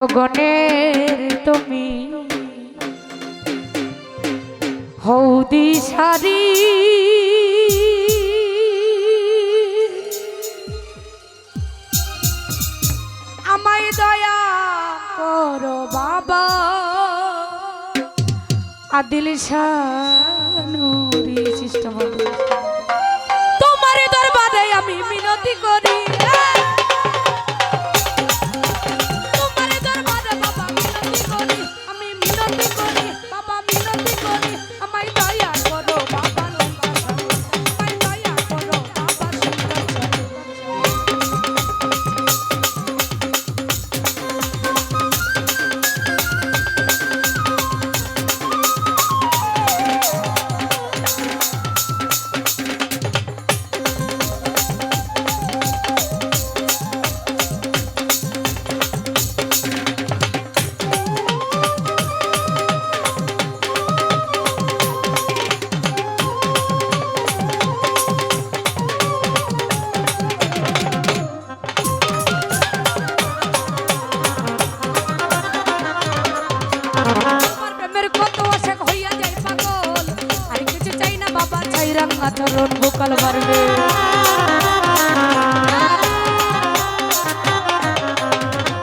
গণের তুমি হৌদি সারি আমায় দয়া করো বাবা আদিল শানুরি সিস্টেম তোমার দরবারে আমি মিনতি করি আচরণ বোকাল বাড়বে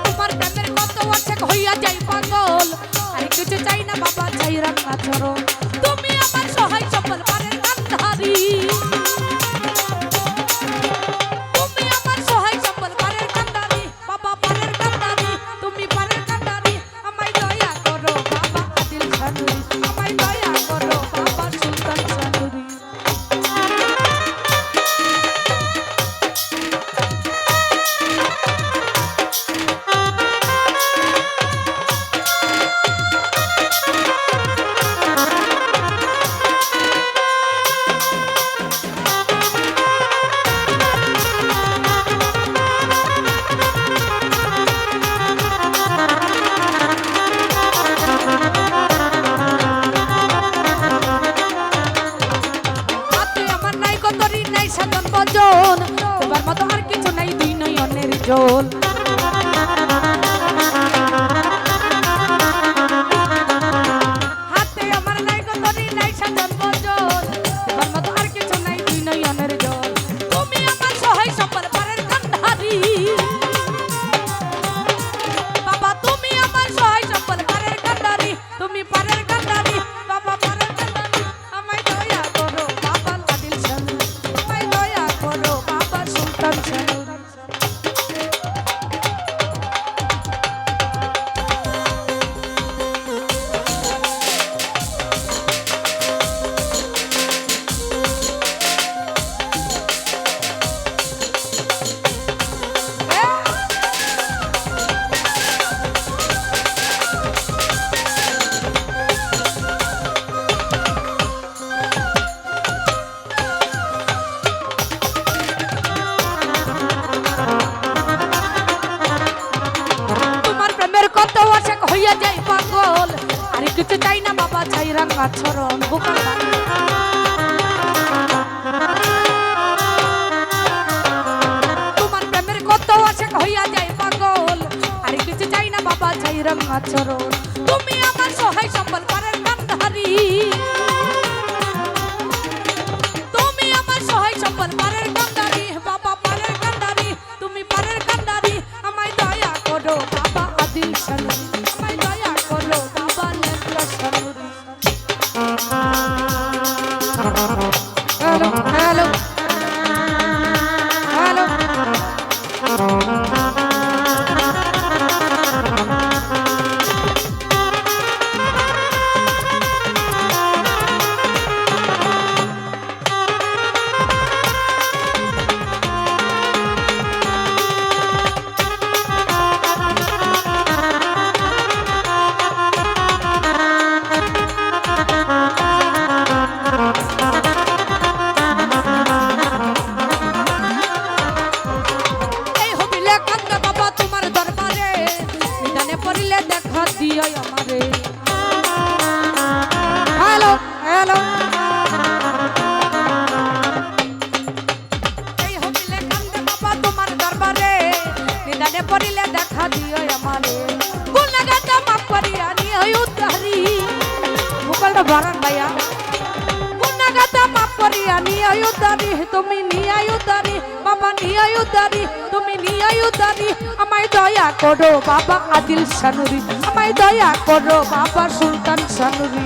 তোমার প্রেমের কত আছে হইয়া যাই পাগল আর কিছু চাই না বাবা চাই রাম আচরণ তুমি আমার সহায় সফল পারের কান্ধারি তুমি আমার সহায় সফল পারের কান্ধারি বাবা পারের কান্ধারি তুমি পারের কান্ধারি আমায় দয়া করো বাবা আদিল শানুরি আমায় দয়া করো বাবা সুলতান শানুরি তোমার মতো আর কিছু নাই দুই নয়নের জল হাতে আমার নাই কতরি নাই সাধন বজল তোমার মতো আর কিছু নাই দুই নয়নের জল তুমি আমার সহায় সফল পারের কান্ধারি বাবা তুমি আমার সহায় সফল পারের কান্ধারি তুমি পারের কান্ধারি বাবা পারের কান্ধারি আমায় দয়া করো বাবা আদিল শানুরি আমায় দয়া করো বাবা সুলতান শানুরি কত আশা হইয়া যাই পাগল আর কিছু চাই না বাবা চাই রাম আচরণ বোকাল তোমার প্রেমের কত আশা হইয়া যাই পাগল আর কিছু চাই না বাবা চাই রাম আচরণ তুমি আমার সহায় সফল পারের কান্ধারি তুমি আমার সহায় সফল পারের কান্ধারি বাবা পারের কান্ধারি তুমি পারের কান্ধারি আমায় দয়া করো বাবা আদিল শানুরি আমায় দয়া করো বাবা লেঙ্গা শানুরি হ্যালো হ্যালো হ্যালো করিয়া নিয়ে উদ্ধারি ভূগোলটা ভরান ভাইয়া গুণাগাতা মাফ করিয়া নিয়ে উদ্ধারি তুমি নিয়ে উদ্ধারি বাবা নিয়ে উদ্ধারি তুমি নিয়ে উদ্ধারি আমায় দয়া করো বাবা আদিল শানুরি আমায় দয়া করো বাবা সুলতান শানুরি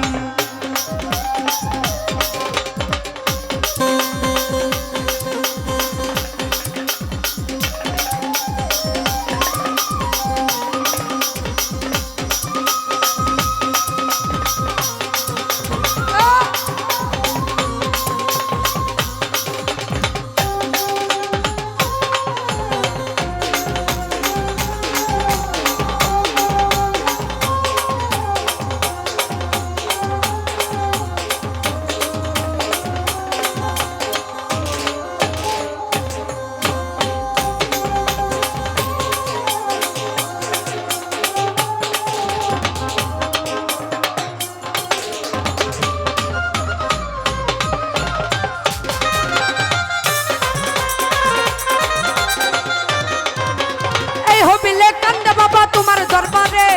বাবা তোমার দরবারে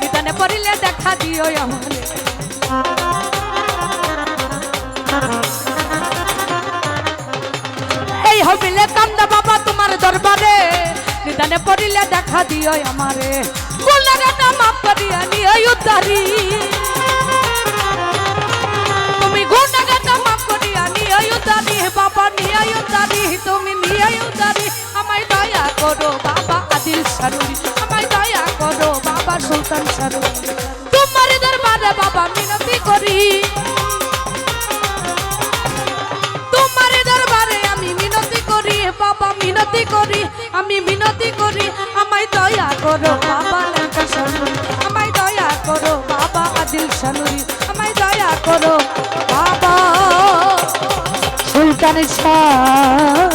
নিদানে পড়িলে দেখা দিও আমারে এই হবিলে কান্দা বাবা তোমার দরবারে নিদানে পড়িলে দেখা দিও আমারে গুনাহগাতা মাফ করিয়া নিও উদ্ধারি তুমি গুনাহগাতা মাফ করিয়া নিও উদ্ধারি বাবা নিও উদ্ধারি তুমি নিও উদ্ধারি আমায় দয়া করো বাবা আদিল শানুরি আমায় দয়া করো বাবা সুলতান শানুরি তোমার দরবারে বাবা মিনতি করি তোমার দরবারে আমি মিনতি করি বাবা মিনতি করি আমি মিনতি করি আমায় দয়া করো বাবা লেখা শানুরি আমায় দয়া করো বাবা আদিল শানুরি আমায় দয়া করো বাবা সুলতান শাহ